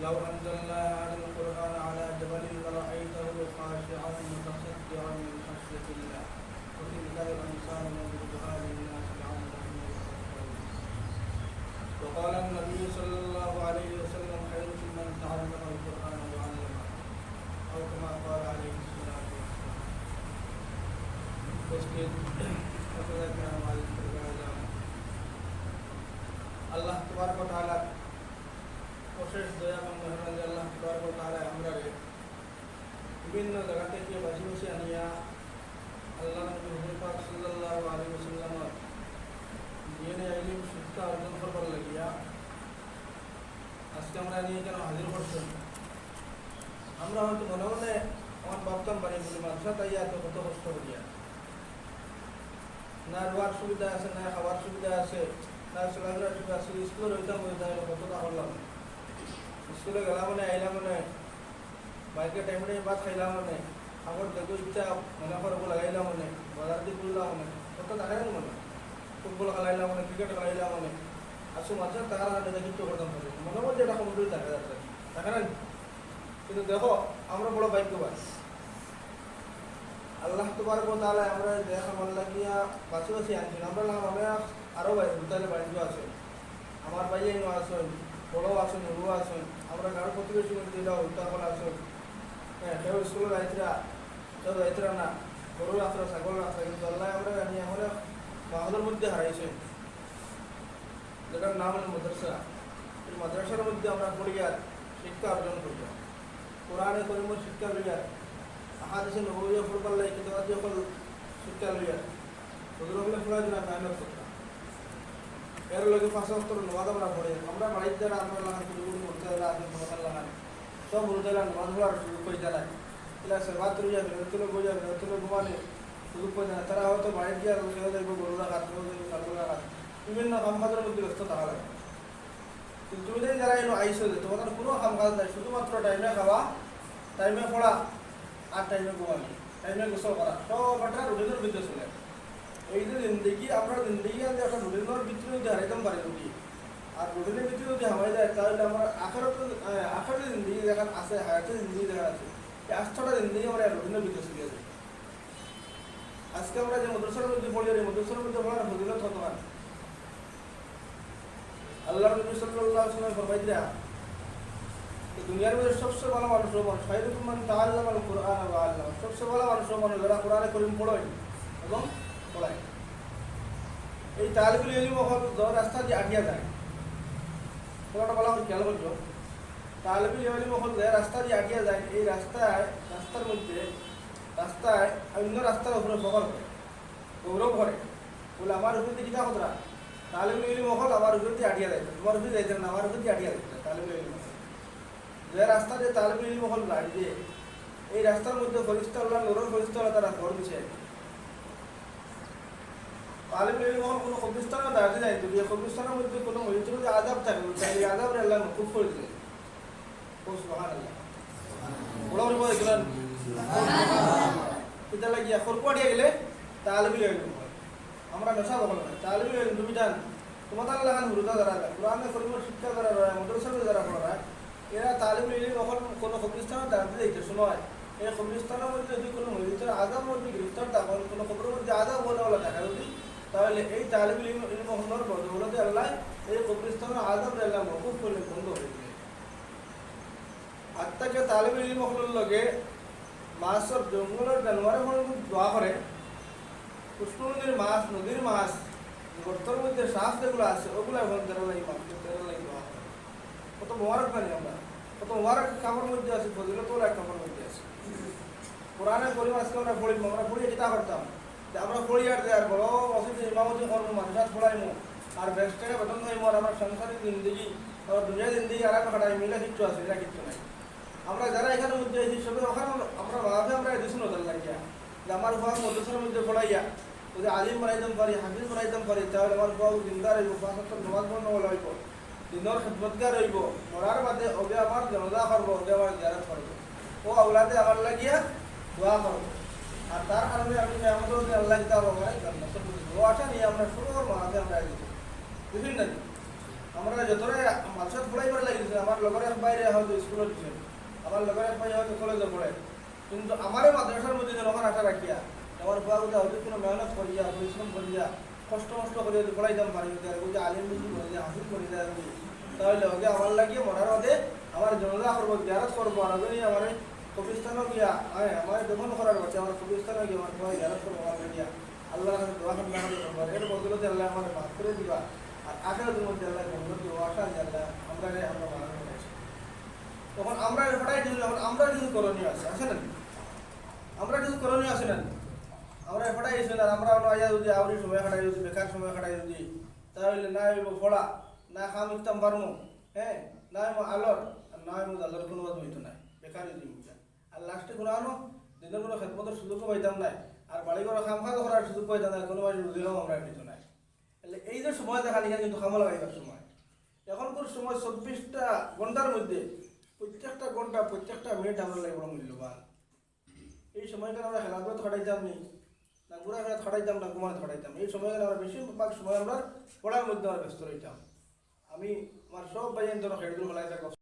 لو أنزلنا هذا القرآن على جبل لرأيته خاشعا متصدعا من خشية الله وتلك الأمثال نضربها للناس لعلهم يتفكرون. وقال النبي صلى الله عليه وسلم خيركم من تعلم القرآن وعلمه أو كما قال عليه الصلاة والسلام. আল্লাহ তাবারক ওয়া তাআলা অশেষ দয়া এবং মেহেরবানি আল্লাহ তাবারক ওয়া তাআলা আমরা বিভিন্ন জায়গা থেকে বাঁচি বসে আনিয়া আল্লাহ নবী হুজুর পাক সাল্লাল্লাহু আলাইহি ওয়াসাল্লাম দিনে ইলম শিক্ষা অর্জন করবার লাগিয়া আজকে আমরা নিয়ে কেন হাজির করছেন। আমরা হয়তো মনে মনে আমার ভাবতাম পারি বলে মাদ্রাসা তাই এত কত কষ্ট করিয়া না রোয়ার সুবিধা আছে, না খাবার সুবিধা আছে, না চলাফেরার সুবিধা আছে। স্কুলে রইতাম কতটা করলাম, স্কুলে গেলাম মানে আইলাম মানে বাইকে টাইমে ভাত খাইলাম মানে আমার দেখো ইচ্ছা মনে করবো লাগাইলাম মানে বাজার দিয়ে ঘুরলাম মানে কত দেখাই মানে ফুটবল খেলাইলাম মানে ক্রিকেট খেলাইলাম মানে আসু মাঝে টাকার হাতে কিন্তু করতাম পারি মনে মধ্যে এটা সমুদ্রই দেখা যাচ্ছে দেখা না। কিন্তু দেখো আমরা বড় ভাগ্যবান, আল্লাহ তাবারক ওয়া তাআলা আমরা দেখা মন লাগিয়া বাঁচি বাঁচি আনছেন। আমরা আমরা আরও ভাই ভুটানের বাণিজ্য আছে, আমার ভাইয়ে আছেন, বড়ও আছেন, নুরু আছেন, আমরা গাঁর প্রতিবেশী দিলাম উত্তরকলা আছেন। হ্যাঁ, সেও স্কুলের রাইতরা সেও রাইতরা না, গরু রাখা ছাগল রাখা, কিন্তু আল্লাহ আমরা নিয়ে আমরা মাহলের মধ্যে হারাইছেন, যেটার নাম হল মাদ্রাসা। এই মাদ্রাসার মধ্যে আমরা পড়িয়ার শিক্ষা অর্জন করি, কোরআনে করিমের শিক্ষা লইয়ার, আহাদিসে নবুয়্যিয়া পড়বার লাগে কিতাবাদি সকল শিক্ষা লইয়ার হুজুর হলে পড়াশোনা মেহনত করতাম। এর লগে 5 ওয়াক্ত নামাজ আমরা পড়ি। আমরা বাড়িতে যারা আমরা লাগান গুরু মুরতালা আগে তোমাদের লাগান সব মুরতালা নামাজ পড়ার সুযোগ করে জানায় এলা সেবা তুলিয়া বেরোতলে বোঝা বেরোতলে ঘুমালে সুযোগ করে জানায়। তারা হয়তো বাড়িতে গিয়ে রোজা যাইব, গরু রাখা, ছাগল রাখা, বিভিন্ন কাম কাজের মধ্যে ব্যস্ত থাকা লাগে। কিন্তু তুমি যদি যারা এলো আইসো যে তোমাদের কোনো কাম কাজ নাই, শুধুমাত্র টাইমে খাওয়া, টাইমে পড়া আর টাইমে ঘুমানি, টাইমে গোসল করা, সব একটা রুটিনের ভিতরে চলে। এই যে জিন্দগি আমরা জিন্দগি আনতে একটা রুটিনের ভিতরে যদি হারাইতাম পারি রুটি, আর রুটিনের ভিতরে যদি হামাই যায় তাহলে আমার আখের জিন্দগি দেখার আছে, হায়াতের জিন্দগি দেখার আছে, এই 8টা জিন্দগি আমরা রুটিনের ভিতরে চলে যায়। আজকে আমরা যে মাদ্রাসার মধ্যে পড়ি, এই মাদ্রাসার মধ্যে পড়ার ফজিলত হতো না। আল্লাহ নবী সাল্লাল্লাহু আলাইহি ওয়াসাল্লাম ফরমাইলেন দুনিয়ার মধ্যে সবচেয়ে ভালো মানুষ হবেন খায়রুকুম মান তাআল্লামাল কুরআন ওয়া আল্লামা। সবচেয়ে ভালো মানুষ হবেন যারা কোরআনে কারীম পড়েন এবং পড়ায়। এই তালিবুল ইলম হল রাস্তা দিয়ে আটিয়া যায়, কথাটা বলা হয় খেয়াল করছো। তালিবুল ইলম হল যে রাস্তা দিয়ে আটিয়া যায়, এই রাস্তার মধ্যে রাস্তায় অন্য রাস্তার উপরে ফখর করে, গৌরব করে, বলে আমার উপর দিয়ে কিতা কথা তালিবুল ইলম হল আমার উপর দিয়ে আটিয়া যায়, তোমার উপর যাইতে না, আমার উপর দিয়ে আটিয়া যায়। তালিবুল ইলম যে রাস্তা দিয়ে তালিবুল ইলম হল গাড়ি দিয়ে, এই রাস্তার মধ্যে ফরিস্তা আল্লাহ নূরের ফরিস্তা আল্লাহ তারা ঘর দিছে। তালিবুল ইলম হল কোনো কবরস্থানে দাঁড়িয়ে যায়, যদি কবরস্থানের মধ্যে কোনো মসজিদের মধ্যে আযাব থাকে তাহলে আযাবের আল্লাহ মাফুফ করে দিলেন। সুবহানাল্লাহ, বড় বড় দেখলেন এটা লাগিয়া খরকুয়াটিয়া গেলে তালিবুল ইলম হয়। আমরা নেশা বকল না, তালিবুল ইলম তুমি জান তোমাদের লাগান হুরুদা যারা কোরআনে কারীমের শিক্ষা যারা রয়, মাদ্রাসাতে যারা পড়া, এরা তালিবুল ইলম যখন কোনো কবরস্থানে দাঁড়িয়ে যাইতে সময় এই কবরস্থানের মধ্যে যদি কোনো মসজিদের আযাব মধ্যে গ্রেফতার থাকেন, কোনো কবরের মধ্যে আযাব বলে বলা দেখা যদি, তাহলে এই তালিবুল ইলম হওয়ার বদৌলতে আল্লাহ এই কবরস্থানের আযাব আল্লাহ মাফুফ করলে বন্ধ হয়ে যায়। আত্মাকে তালিবুল ইলম হল লগে মাছর জঙ্গলের জানোয়ারের মধ্যে দোয়া করে, কৃষ্ণ নদীর মাছ, নদীর মাছ, গর্তের মধ্যে শ্বাস যেগুলো আছে ওগুলো এখন তেরো লাগে দোয়া করে। কত মোবারক জানি আমরা, কত মোবারক কাপড়ের মধ্যে আছে, ফজিলত এক কাপড়ের মধ্যে আছে। কোরআনের পরিমাণ আজকে আমরা পড়িয়ে চিন্তা করতাম যে আমরা পড়ি আর দেয় আর বড় মসজিদে ইমামতি করবো, মাদ্রাসা পড়াইমো আর বেশ টাকা বেতন হইমো, আর আমার সাংসারিক জিন্দগি আর দুনিয়া জিন্দগি আর একটা খাটাই মিলে কিচ্ছু আছে, এটা কিচ্ছু নাই। আমরা যারা এখানে মধ্যে এই সবে ওখানে আমরা ভাবে আমরা এদিন নজর লাগিয়া যে আমার বাবা মদ্রাসার মধ্যে পড়াইয়া যদি আলিম বানাইতাম পারি, হাফিজ বানাইতাম পারি, তাহলে আমার বাবু জিন্দা রইব, 5 ওয়াক্ত নামাজ পড়ানো হইব, দিনের খিদমতগার রইব, মরার বাদে ওকে আমার জানাজা করবো, ওকে আমার জিয়ারত করবো, ও আওলাদে আমার লাগিয়া দোয়া করবো। আর তার কারণে আমি আমাদের আল্লাহ দিতে পারবো ও আশা নিয়ে আমরা শুরু মাঝে আমরা বুঝলি না। আমরা যতরে মালসাত পড়াইবার লাগিয়েছে আমার লগর এক বাইরে হয়তো স্কুলে দিচ্ছেন, আমার লগর এক ভাই হয়তো কলেজে পড়ে, কিন্তু আমারও মাদ্রাসার মধ্যে যখন আশা রাখিয়া আমার বাবা কোথাও হয়তো কোনো মেহনত করিয়া পরিশ্রম করিয়া কষ্ট মষ্ট করে যদি পড়াইতাম পারি যে আলিম বুঝি করে যে হাফিজ করে দেয় তাহলে ওকে আমার লাগিয়ে মরার মধ্যে আমার জনতা করবো গ্যারাজ করবো আর ওই আমার কবিস্থানও গিয়া হ্যাঁ আমার যখন করার বাচ্চা আমার কবিস্থানও গিয়ে আমার সবাই গ্যারাজ করবো আমার গিয়া আল্লাহর কাছে দোয়া করতে হবে এর বদলতে আল্লাহ আমার মাফ করে দিবা আর আখেরাতের মধ্যে আল্লাহ বন্ধুর দিব আশা যে আল্লাহ আমরা বানানো হয়েছে তখন আমরা হঠাৎ আমরা কিছু করণীয় আছে না আমরা কিছু করণীয় আছে না আমরা হঠাৎ এসে না আমরা আয়া যদি আউরি সময় কাটাই যদি বেকার সময় কাটাই যদি তাহলে না হইব ফোড়া না খাম ইকতাম পারমো হ্যাঁ না হইব আলোর আর না হইব আল্লাহর কোনো বাদ হইতো না বেকার যদি আর লাস্টে কোনো আনো দিনের কোনো খেদমতের সুযোগও পাইতাম না আর বাড়ি করে খাম খা করার সুযোগ পাইতাম না কোনো বাড়ি রুজিও আমরা দিত না তাহলে এই যে সময় দেখা নিয়ে কিন্তু খামা লাগাইবার সময় এখনকার সময় 24টা ঘন্টার মধ্যে প্রত্যেকটা ঘন্টা প্রত্যেকটা মিনিট আমরা লাগে বড় মূল্যবান এই সময়টা আমরা খেলাধুলা খাটাইতাম নি না ঘোরাফেরা খাটাইতাম না ঘুমাতে খাটাইতাম এই সময়টা আমরা বেশিরভাগ সময় আমরা পড়ার মধ্যে আমরা ব্যস্ত রইতাম আমি আমার সব ভাই খেলাধুলা খেলাই থাকবো